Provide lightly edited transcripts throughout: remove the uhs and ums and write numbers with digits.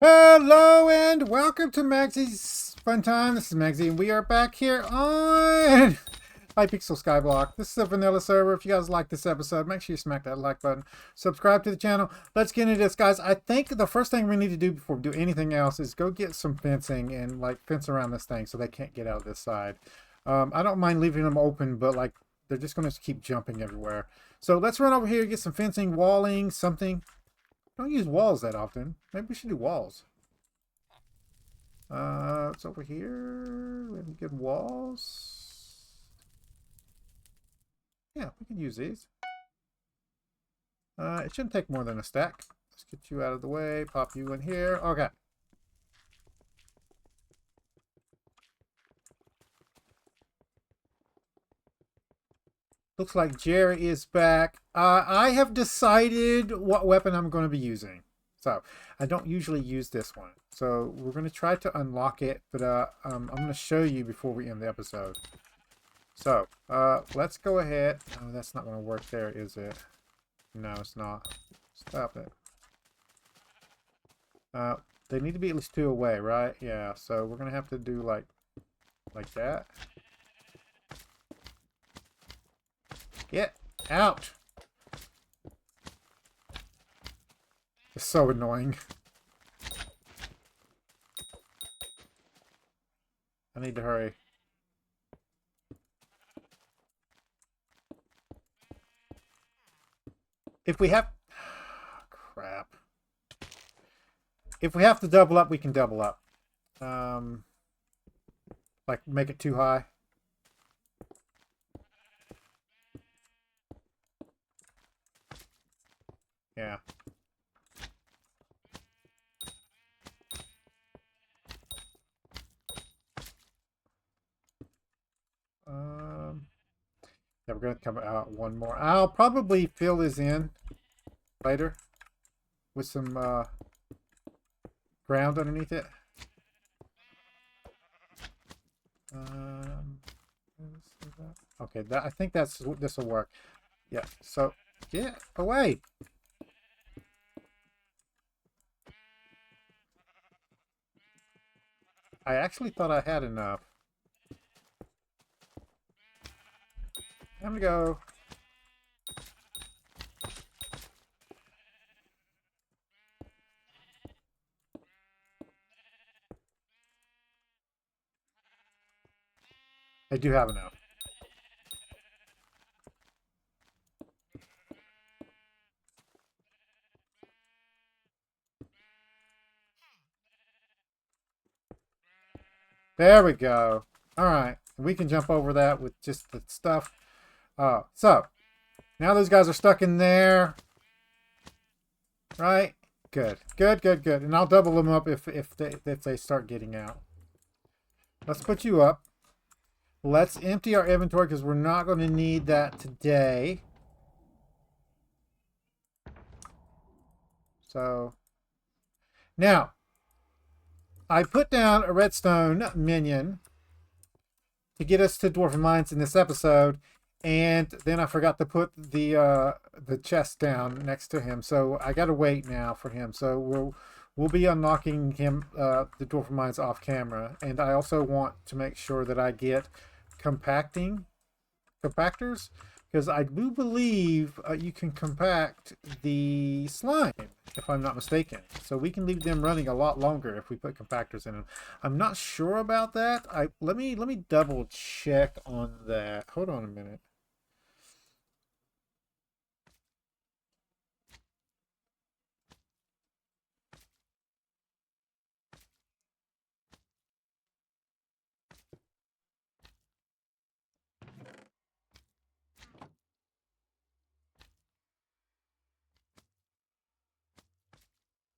Hello and welcome to Magzie's Fun Time. This is Magzie and we are back here on Hypixel Skyblock. This is a vanilla server. If you guys like this episode, make sure you smack that like button. Subscribe to the channel. Let's get into this, guys. I think the first thing we need to do before we do anything else is go get some fencing and fence around this thing so they can't get out of this side. I don't mind leaving them open, but they're just going to keep jumping everywhere. So let's run over here, get some fencing, walling, something. Don't use walls that often. Maybe we should do walls. It's over here. We have good walls. Yeah, we can use these. It shouldn't take more than a stack. Let's get you out of the way. Pop you in here. Okay. Looks like Jerry is back. I have decided what weapon I'm going to be using. So, I don't usually use this one. So, we're going to try to unlock it, but I'm going to show you before we end the episode. So, let's go ahead. Oh, that's not going to work there, is it? No, it's not. Stop it. They need to be at least 2 away, right? Yeah, so we're going to have to do like that. Get out! It's so annoying. I need to hurry. If we have... crap. If we have to double up, we can double up. Make it too high. Yeah. Yeah, we're gonna come out one more. I'll probably fill this in later with some ground underneath it. Okay, I think this will work. Yeah. So get away. I actually thought I had enough. Time to go. I do have enough. There we go. All right. We can jump over that with just the stuff. So, now those guys are stuck in there. Right? Good. Good, good, good. And I'll double them up if they start getting out. Let's put you up. Let's empty our inventory because we're not going to need that today. So, now, I put down a redstone minion to get us to Dwarven Mines in this episode, and then I forgot to put the chest down next to him, so I gotta wait now for him. So we'll be unlocking him the Dwarven Mines off camera, and I also want to make sure that I get compactors, because I do believe you can compact the slime, if I'm not mistaken. So we can leave them running a lot longer if we put compactors in them. I'm not sure about that. Let me double check on that. Hold on a minute.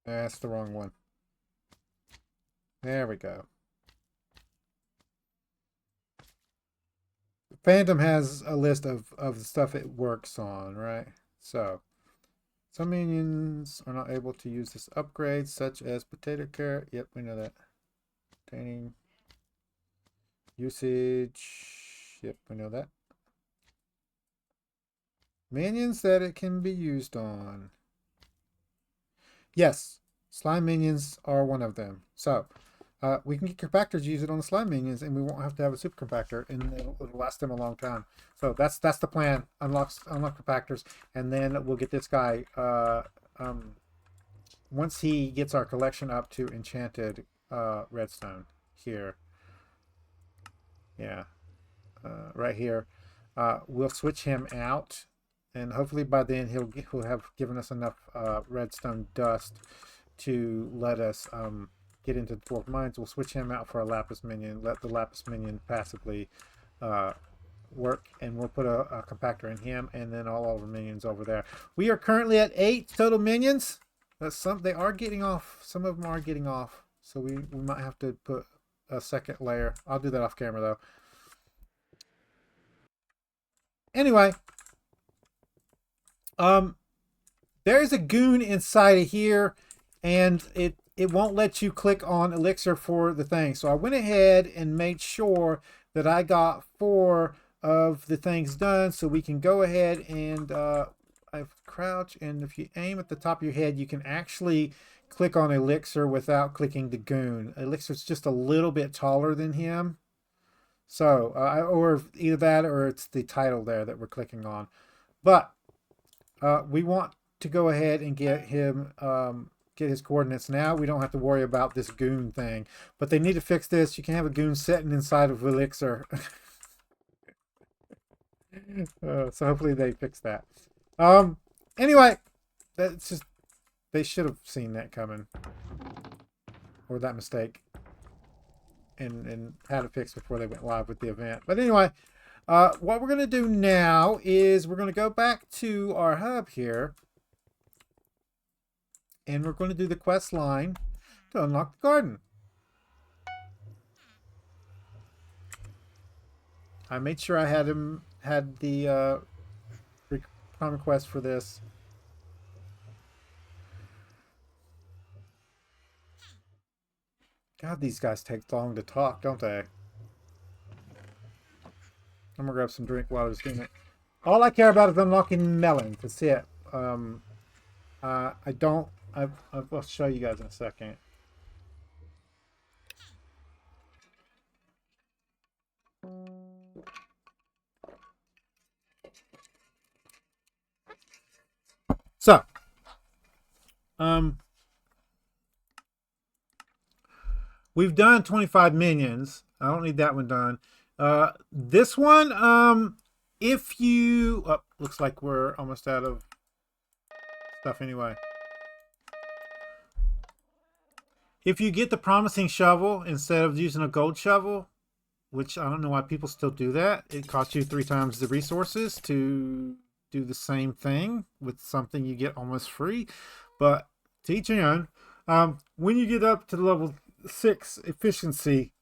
That's the wrong one. There we go. Phantom has a list of the stuff it works on, right? So, some minions are not able to use this upgrade, such as potato carrot. Yep, we know that. Obtaining usage. Yep, we know that. Minions that it can be used on. Yes. Slime minions are one of them. So we can get compactors to use it on the slime minions, and we won't have to have a super compactor, and it'll last them a long time. So that's the plan. Unlock compactors, and then we'll get this guy. Once he gets our collection up to enchanted redstone here. Yeah, right here. We'll switch him out, and hopefully by then he'll have given us enough redstone dust to let us get into the dwarf mines. We'll switch him out for a lapis minion, let the lapis minion passively work, and we'll put a compactor in him, and then all of our minions over there. We are currently at 8 total minions. They are getting off. Some of them are getting off, so we might have to put a second layer. I'll do that off camera though. Anyway, there's a goon inside of here, and it won't let you click on elixir for the thing. So I went ahead and made sure that I got 4 of the things done, so we can go ahead and I've crouched, and if you aim at the top of your head, you can actually click on elixir without clicking the goon. Elixir's just a little bit taller than him. So, or either that or it's the title there that we're clicking on. But we want to go ahead and get him, get his coordinates now. We don't have to worry about this goon thing. But they need to fix this. You can have a goon sitting inside of elixir. So hopefully they fix that. Anyway, that's just, they should have seen that coming. Or that mistake. And had it fixed before they went live with the event. But anyway, what we're going to do now is we're going to go back to our hub here. And we're going to do the quest line to unlock the garden. I made sure I had the prime request for this. God, these guys take long to talk, don't they? I'm gonna grab some drink while I was doing it. All I care about is unlocking melons. That's it. I'll show you guys in a second. So, we've done 25 minions. I don't need that one done. This one, if you... Oh, looks like we're almost out of stuff anyway. If you get the promising shovel instead of using a gold shovel, which I don't know why people still do that, it costs you 3 times the resources to do the same thing with something you get almost free. But to each your own. When you get up to level 6 efficiency,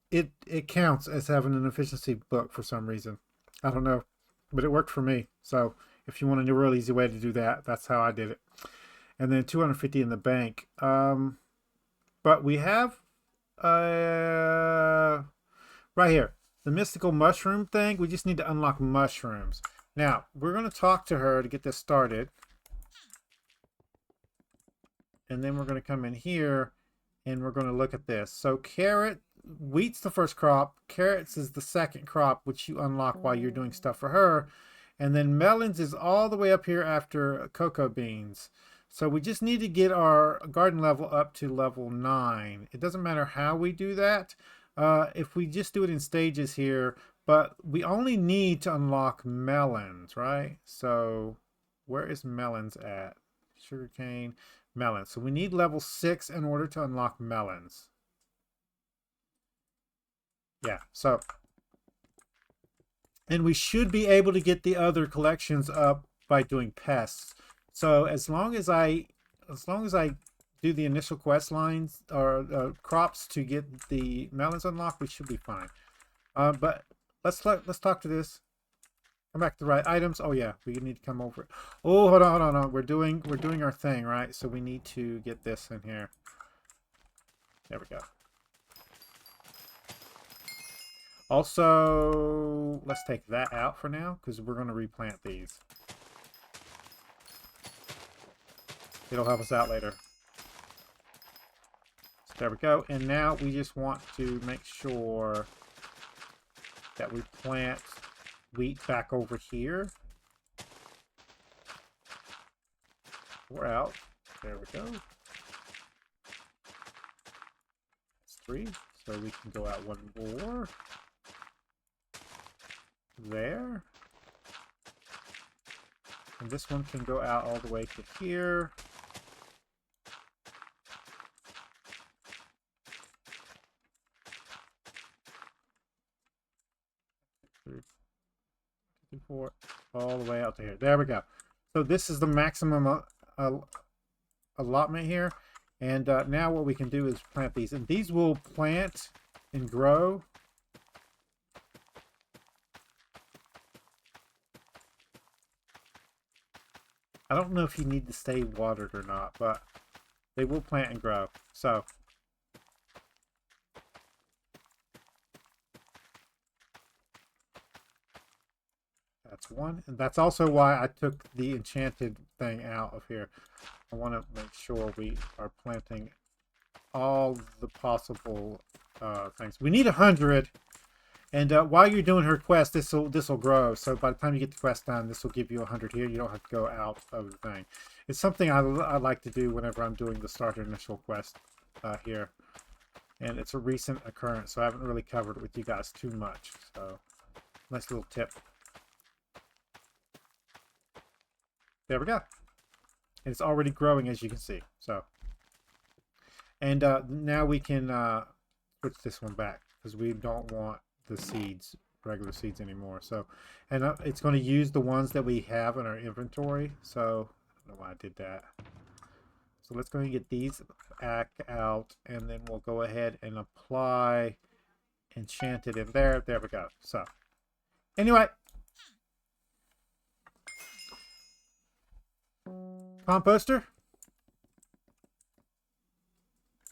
it counts as having an efficiency book for some reason. I don't know, but it worked for me. So if you want a real easy way to do that, that's how I did it. And then 250 in the bank. But we have right here the mystical mushroom thing. We just need to unlock mushrooms. Now we're going to talk to her to get this started, and then we're going to come in here and we're going to look at this. So wheat's the first crop, carrots is the second crop, which you unlock while you're doing stuff for her, and then melons is all the way up here after cocoa beans. So we just need to get our garden level up to level 9. It doesn't matter how we do that. If we just do it in stages here, but we only need to unlock melons, right? So where is melons at? Sugarcane, melons. So we need level 6 in order to unlock melons. Yeah, so, and we should be able to get the other collections up by doing pests. So as long as I do the initial quest lines or crops to get the melons unlocked, we should be fine. But let's talk to this. Come back to the right items. Oh yeah, we need to come over. Oh, hold on. We're doing our thing, right? So we need to get this in here. There we go. Also, let's take that out for now because we're going to replant these. It'll help us out later. There we go. And now we just want to make sure that we plant wheat back over here. We're out. There we go. That's 3. So we can go out 1 more. There. And this one can go out all the way to here. Four, all the way out to here. There we go. So this is the maximum allotment here. And now what we can do is plant these. And these will plant and grow. I don't know if you need to stay watered or not, but they will plant and grow. So that's one. And that's also why I took the enchanted thing out of here. I want to make sure we are planting all the possible things. We need 100. And while you're doing her quest, this will grow. So by the time you get the quest done, this will give you 100 here. You don't have to go out of the thing. It's something I like to do whenever I'm doing the starter initial quest here. And it's a recent occurrence, so I haven't really covered it with you guys too much. So nice little tip. There we go. And it's already growing, as you can see. So, and now we can switch this one back because we don't want the seeds, regular seeds anymore. So, and it's going to use the ones that we have in our inventory. So, I don't know why I did that. So let's go and get these back out, and then we'll go ahead and apply enchanted in there. There we go. So, anyway. Composter.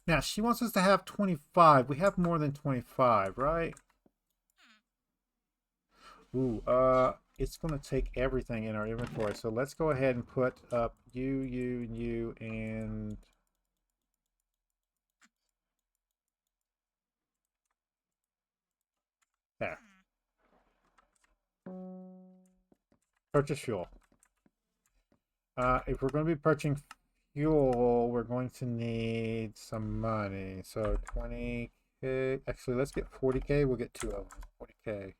Now, she wants us to have 25. We have more than 25, right? Ooh, it's going to take everything in our inventory. So let's go ahead and put up you, and... there. Purchase fuel. If we're going to be purchasing fuel, we're going to need some money. So 20k. Actually, let's get 40k. We'll get 2 of them. 40k. There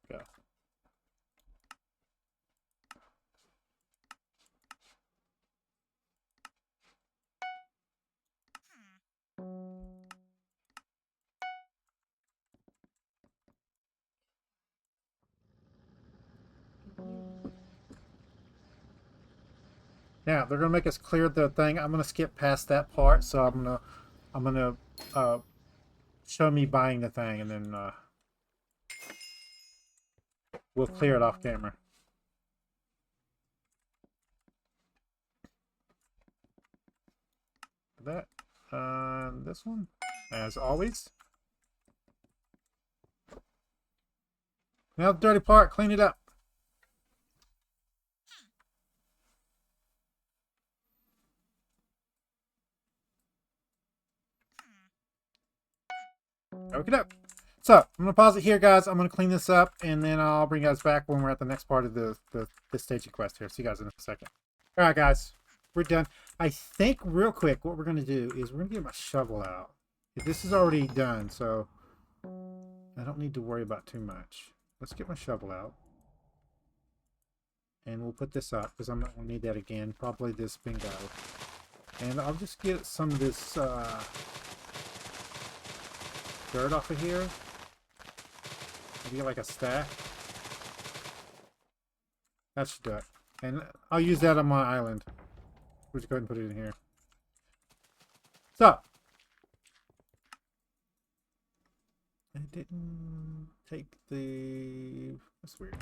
we go. Now they're gonna make us clear the thing. I'm gonna skip past that part, so I'm gonna show me buying the thing, and then we'll clear it off camera. That this one, as always. Now the dirty part, clean it up. Okay, so I'm gonna pause it here, guys. I'm gonna clean this up, and then I'll bring you guys back when we're at the next part of this staging quest here. See you guys in a second. All right, guys, we're done. I think real quick, what we're gonna do is we're gonna get my shovel out. This is already done, so I don't need to worry about too much. Let's get my shovel out, and we'll put this up because I'm not gonna need that again. Probably this bingo, and I'll just get some of this. Dirt off of here. Maybe like a stack. That should do it. And I'll use that on my island. We'll just go ahead and put it in here. So. I didn't take the... That's weird.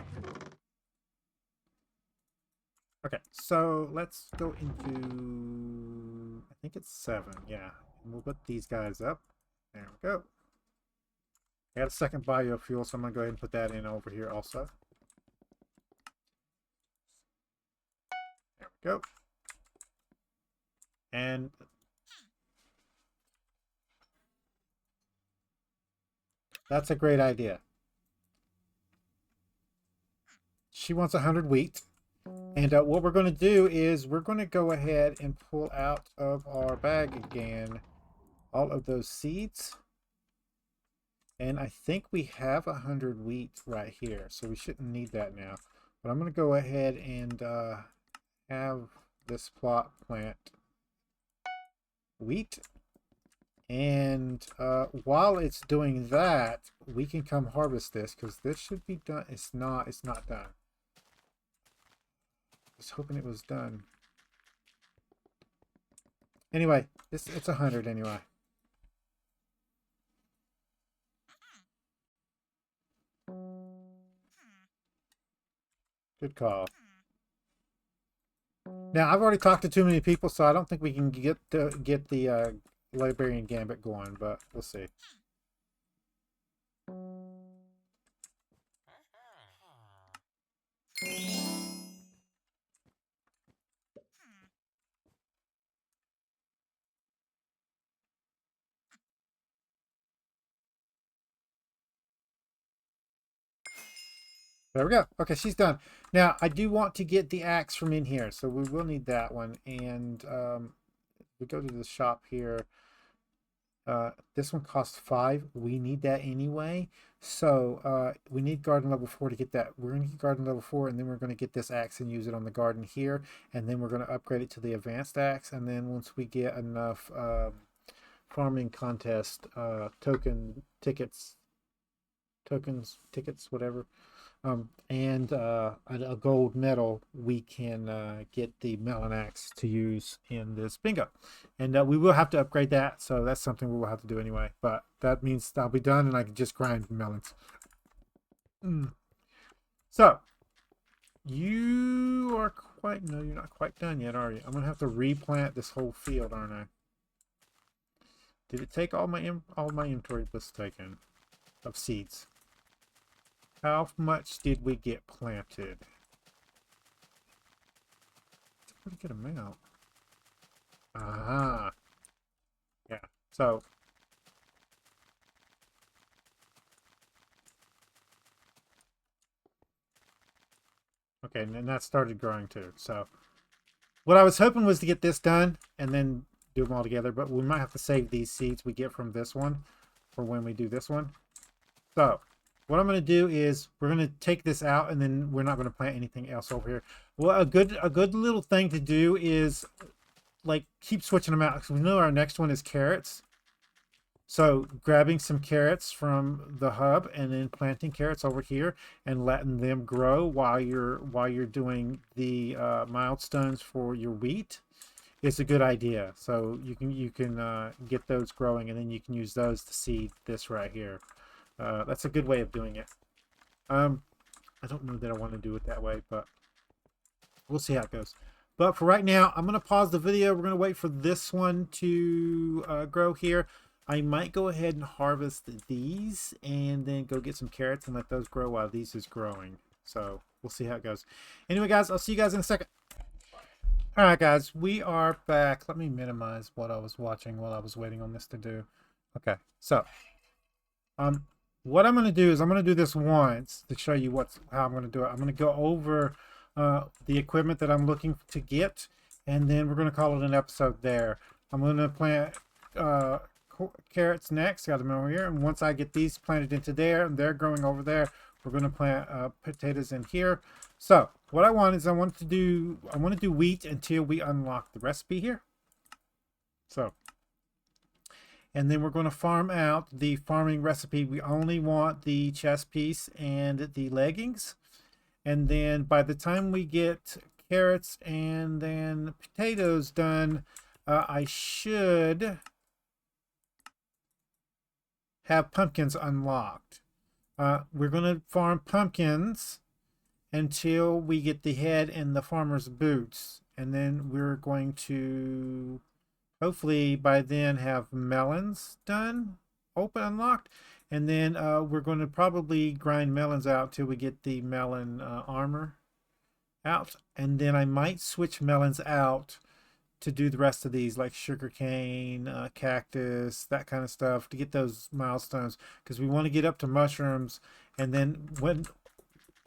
Okay, so let's go into... I think it's 7, yeah. And we'll put these guys up. There we go. I got a second biofuel, so I'm going to go ahead and put that in over here also. There we go. And That's a great idea. She wants 100 wheat. And what we're going to do is we're going to go ahead and pull out of our bag again all of those seeds. And I think we have 100 wheat right here, so we shouldn't need that now. But I'm going to go ahead and have this plot plant wheat. And while it's doing that, we can come harvest this because this should be done. It's not done. I was hoping it was done. Anyway, it's 100 anyway. Good call. Now, I've already talked to too many people, so I don't think we can get the Librarian Gambit going, but we'll see. There we go. Okay, she's done. Now, I do want to get the axe from in here, so we will need that one. And we go to the shop here. This one costs 5. We need that anyway. So we need garden level 4 to get that. We're going to get garden level 4, and then we're going to get this axe and use it on the garden here. And then we're going to upgrade it to the advanced axe. And then once we get enough farming contest tickets, whatever, and a gold medal, we can get the melon axe to use in this bingo. And we will have to upgrade that, so that's something we will have to do anyway. But that means I'll be done and I can just grind melons. So, you are quite... No, you're not quite done yet, are you? I'm going to have to replant this whole field, aren't I? Did it take all my inventory was taken of seeds? How much did we get planted? It's a pretty good amount. Ah. Yeah. So. Okay, and then that started growing too. So. What I was hoping was to get this done and then do them all together, but we might have to save these seeds we get from this one for when we do this one. So. What I'm going to do is we're going to take this out, and then we're not going to plant anything else over here. Well, a good little thing to do is like keep switching them out, because we know our next one is carrots. So grabbing some carrots from the hub and then planting carrots over here and letting them grow while you're doing the milestones for your wheat is a good idea. So you can get those growing, and then you can use those to seed this right here. That's a good way of doing it. I don't know that I want to do it that way, but we'll see how it goes. But for right now, I'm going to pause the video. We're going to wait for this one to grow here. I might go ahead and harvest these and then go get some carrots and let those grow while these is growing. So we'll see how it goes. Anyway, guys, I'll see you guys in a second. All right, guys, we are back. Let me minimize what I was watching while I was waiting on this to do. Okay, so what I'm going to do is I'm going to do this once to show you how I'm going to do it. I'm going to go over the equipment that I'm looking to get, and then we're going to call it an episode there. I'm going to plant carrots next. Got them over here, and once I get these planted into there and they're growing over there, we're going to plant potatoes in here. So what I want is I want to do wheat until we unlock the recipe here. So. And then we're going to farm out the farming recipe. We only want the chest piece and the leggings. And then by the time we get carrots and then potatoes done, I should have pumpkins unlocked. We're going to farm pumpkins until we get the head and the farmer's boots. And then we're going to... hopefully by then have melons done, unlocked, and then we're going to probably grind melons out till we get the melon armor out, and then I might switch melons out to do the rest of these, like sugarcane, cactus, that kind of stuff, to get those milestones, because we want to get up to mushrooms. And then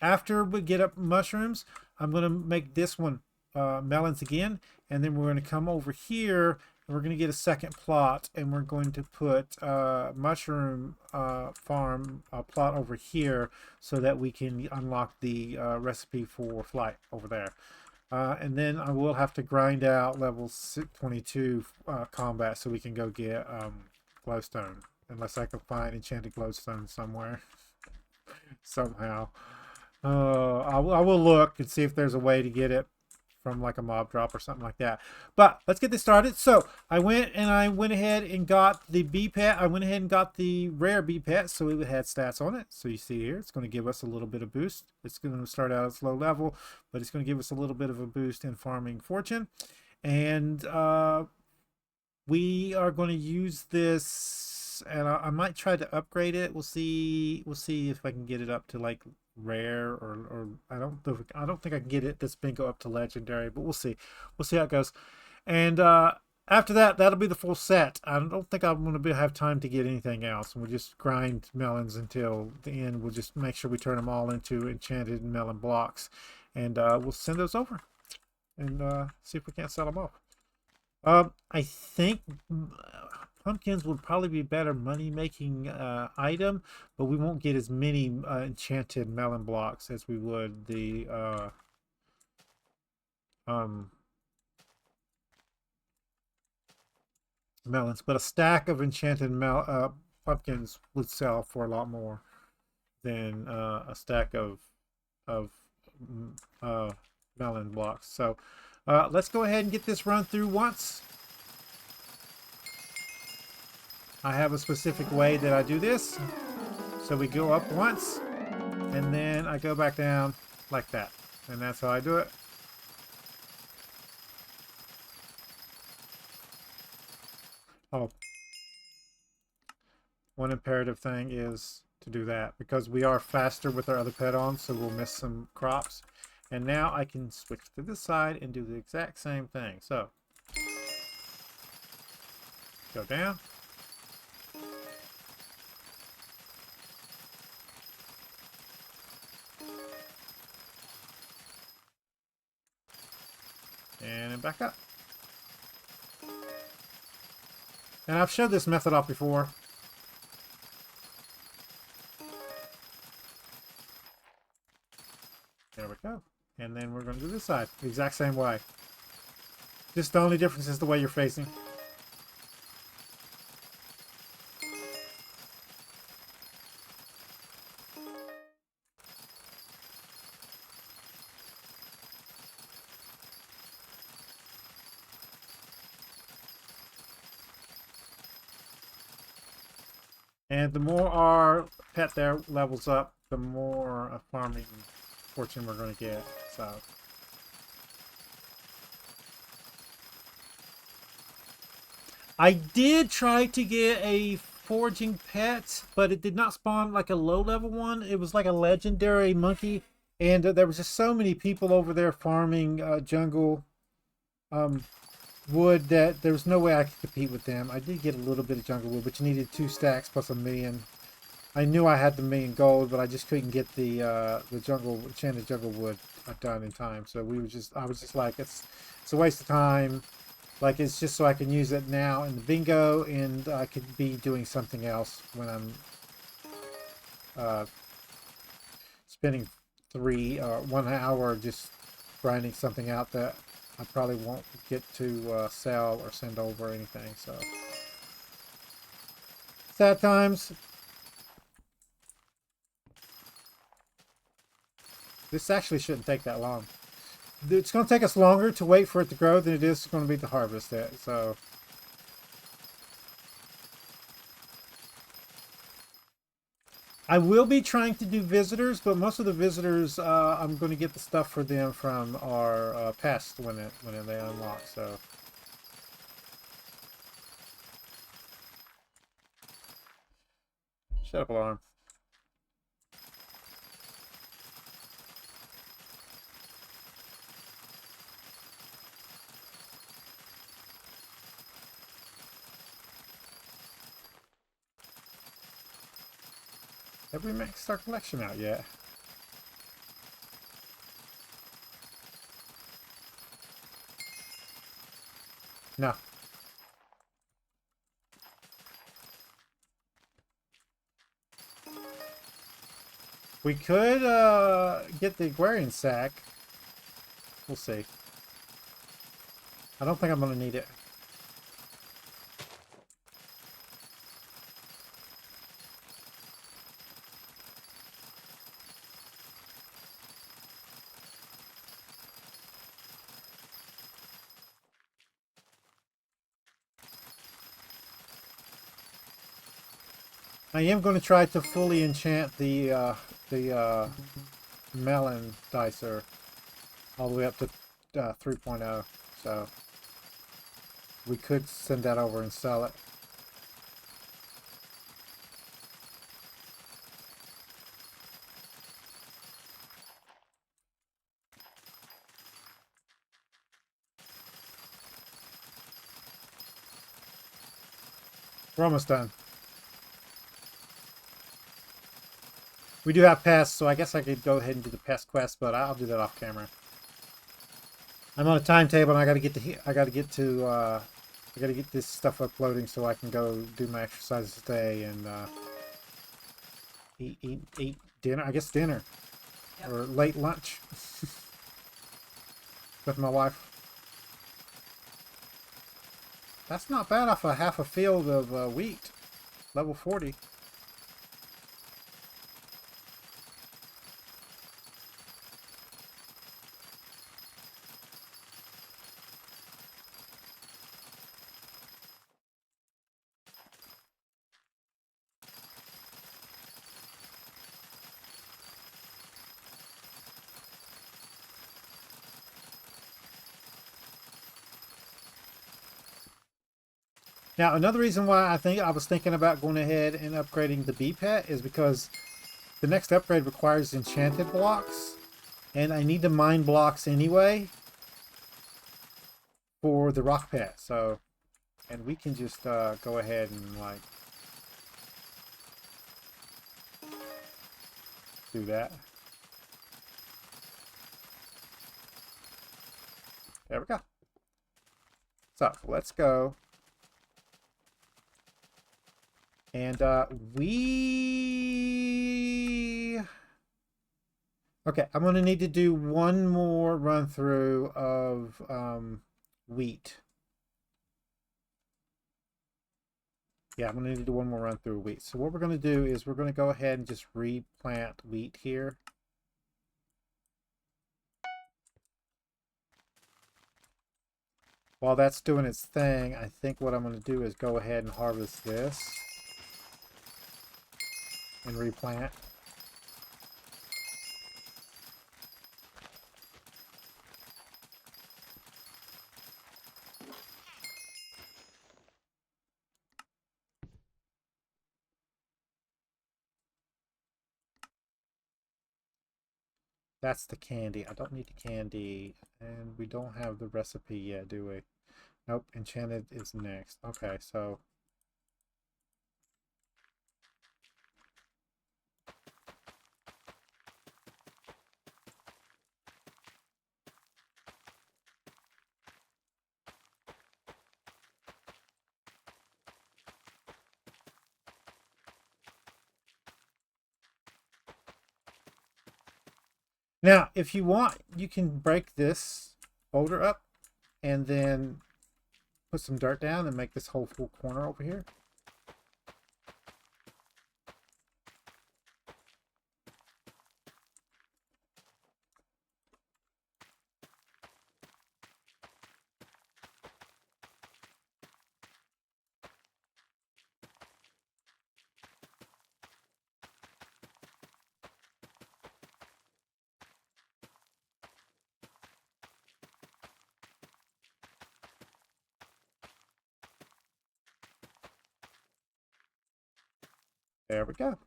after we get up mushrooms, I'm going to make this one melons again, and then we're going to come over here and we're going to get a second plot, and we're going to put mushroom farm plot over here so that we can unlock the recipe for flight over there. And then I will have to grind out level 22 combat so we can go get glowstone, unless I can find enchanted glowstone somewhere somehow. I will look and see if there's a way to get it from like a mob drop or something like that. But let's get this started. So I went ahead and got the bee pet. I went ahead and got the rare bee pet, so it had stats on it. So you see here, it's going to give us a little bit of boost. It's going to start out at low level, but it's going to give us a little bit of a boost in farming fortune. And we are going to use this, and I might try to upgrade it. We'll see if I can get it up to like rare, or I don't think I can get this bingo up to legendary, but we'll see how it goes. And after that, that'll be the full set. I don't think I'm going to have time to get anything else, and we'll just grind melons until the end. We'll just make sure we turn them all into enchanted melon blocks, and we'll send those over and see if we can't sell them off. I think pumpkins would probably be a better money-making item, but we won't get as many enchanted melon blocks as we would the melons. But a stack of enchanted pumpkins would sell for a lot more than a stack of melon blocks. So let's go ahead and get this run through once. I have a specific way that I do this. So we go up once, and then I go back down like that. And that's how I do it. Oh, one imperative thing is to do that, because we are faster with our other pet on, so we'll miss some crops. And now I can switch to this side and do the exact same thing. So, go down. And then back up. And I've showed this method off before. There we go. And then we're going to do this side the exact same way. Just the only difference is the way you're facing. And the more our pet there levels up, the more farming fortune we're going to get. So I did try to get a foraging pet, but it did not spawn like a low level one. It was like a legendary monkey, and there was just so many people over there farming jungle wood that there was no way I could compete with them. I did get a little bit of jungle wood, but you needed 2 stacks plus a million. I knew I had the 1,000,000 gold, but I just couldn't get the enchanted jungle wood done in time. So I was just like, it's a waste of time. Like, it's just so I can use it now in the bingo, and I could be doing something else when I'm spending 1 hour just grinding something out that I probably won't get to sell or send over or anything. So sad times. This actually shouldn't take that long. It's going to take us longer to wait for it to grow than it is going to be to harvest it. So I will be trying to do visitors, but most of the visitors, I'm going to get the stuff for them from our pest when they unlock. So shut up, alarm. Have we maxed our collection out yet? No. We could get the Aquarian sack. We'll see. I don't think I'm going to need it. I am going to try to fully enchant the melon dicer all the way up to 3.0. So we could send that over and sell it. We're almost done. We do have pests, so I guess I could go ahead and do the pest quest, but I'll do that off camera. I'm on a timetable, and I got to get this stuff uploading so I can go do my exercises today and eat dinner. I guess dinner, yep. Or late lunch with my wife. That's not bad off a half a field of wheat, level 40. Now, another reason why I was thinking about going ahead and upgrading the bee pet is because the next upgrade requires enchanted blocks, and I need to mine blocks anyway for the rock pet. So, and we can just go ahead and like do that. There we go. So let's go. And okay, I'm going to need to do one more run through of wheat. Yeah, I'm going to need to do one more run through wheat. So what we're going to do is we're going to go ahead and just replant wheat here. While that's doing its thing, I think what I'm going to do is go ahead and harvest this and replant. That's the candy. I don't need the candy. And we don't have the recipe yet, do we? Nope, enchanted is next. Okay, so now, if you want, you can break this boulder up and then put some dirt down and make this whole full corner over here. There we go.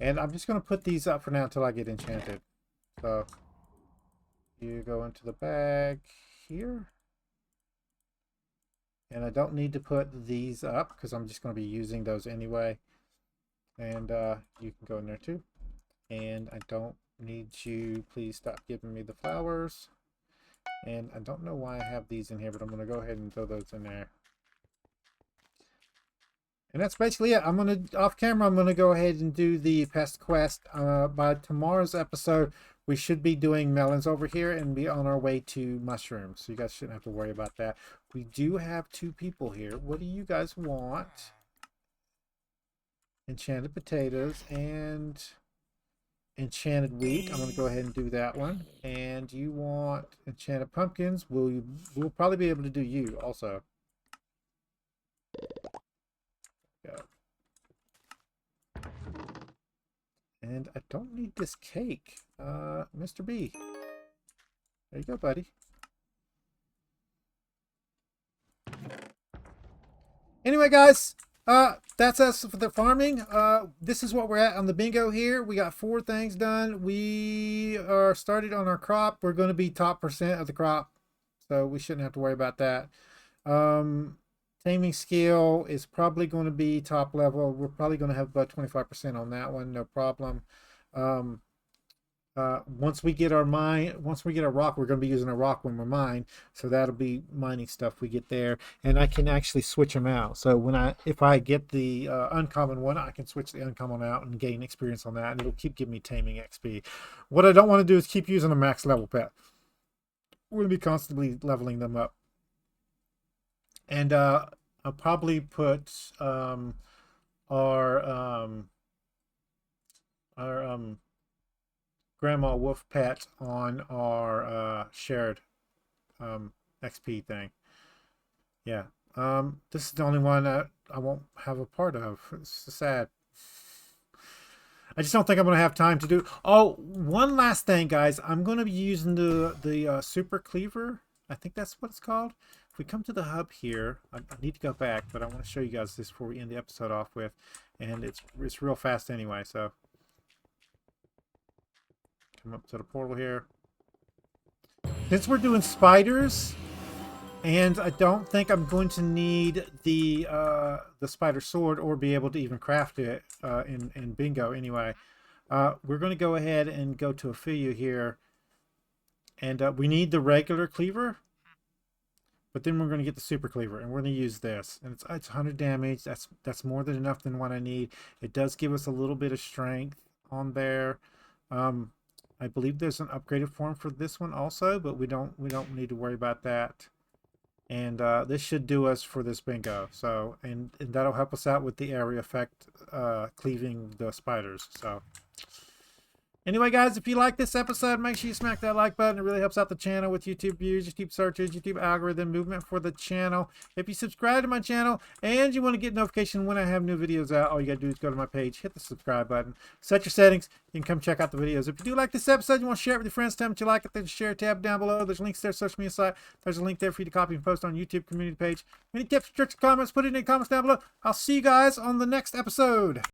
And I'm just going to put these up for now until I get enchanted. So you go into the bag here. And I don't need to put these up because I'm just going to be using those anyway. And you can go in there too. And I don't need you. Please stop giving me the flowers. And I don't know why I have these in here, but I'm going to go ahead and throw those in there. And that's basically it. I'm going to, off camera, I'm going to go ahead and do the pest quest. By tomorrow's episode, we should be doing melons over here and be on our way to mushrooms. So you guys shouldn't have to worry about that. We do have 2 people here. What do you guys want? Enchanted potatoes and enchanted wheat. I'm going to go ahead and do that one. And you want enchanted pumpkins. We'll probably be able to do you also. Go. And I don't need this cake. Mr. B. There you go, buddy. Anyway, guys, that's us for the farming. This is what we're at on the bingo here. We got 4 things done. We are started on our crop. We're going to be top % of the crop, so we shouldn't have to worry about that. Taming skill is probably going to be top level. We're probably going to have about 25% on that one, no problem. Once we get our rock, we're going to be using a rock when we're mine, so that'll be mining stuff we get there, and I can actually switch them out. So if I get the uncommon one, I can switch the uncommon out and gain experience on that, and it'll keep giving me taming XP. What I don't want to do is keep using a max level pet. We're going to be constantly leveling them up. And I'll probably put our Grandma Wolf pet on our shared XP thing. Yeah. This is the only one that I won't have a part of. It's sad. I just don't think I'm going to have time to do. Oh, one last thing, guys. I'm going to be using the super cleaver. I think that's what it's called. If we come to the hub here, I need to go back, but I want to show you guys this before we end the episode off with. And it's real fast anyway, so. Come up to the portal here. Since we're doing spiders, and I don't think I'm going to need the spider sword or be able to even craft it in bingo anyway. We're going to go ahead and go to Ophelia here. And we need the regular cleaver. But then we're going to get the super cleaver, and we're going to use this. And it's 100 damage. That's more than enough than what I need. It does give us a little bit of strength on there. I believe there's an upgraded form for this one also, but we don't need to worry about that. And this should do us for this bingo. So and that'll help us out with the area effect, cleaving the spiders. So anyway, guys, if you like this episode, make sure you smack that like button. It really helps out the channel with YouTube views, YouTube searches, YouTube algorithm movement for the channel. If you subscribe to my channel and you want to get notification when I have new videos out, all you got to do is go to my page, hit the subscribe button, set your settings. You can come check out the videos. If you do like this episode, you want to share it with your friends, tell them that you like it, there's a share tab down below. There's links there, social media site. There's a link there for you to copy and post on YouTube community page. Any tips, tricks, comments, put it in the comments down below. I'll see you guys on the next episode.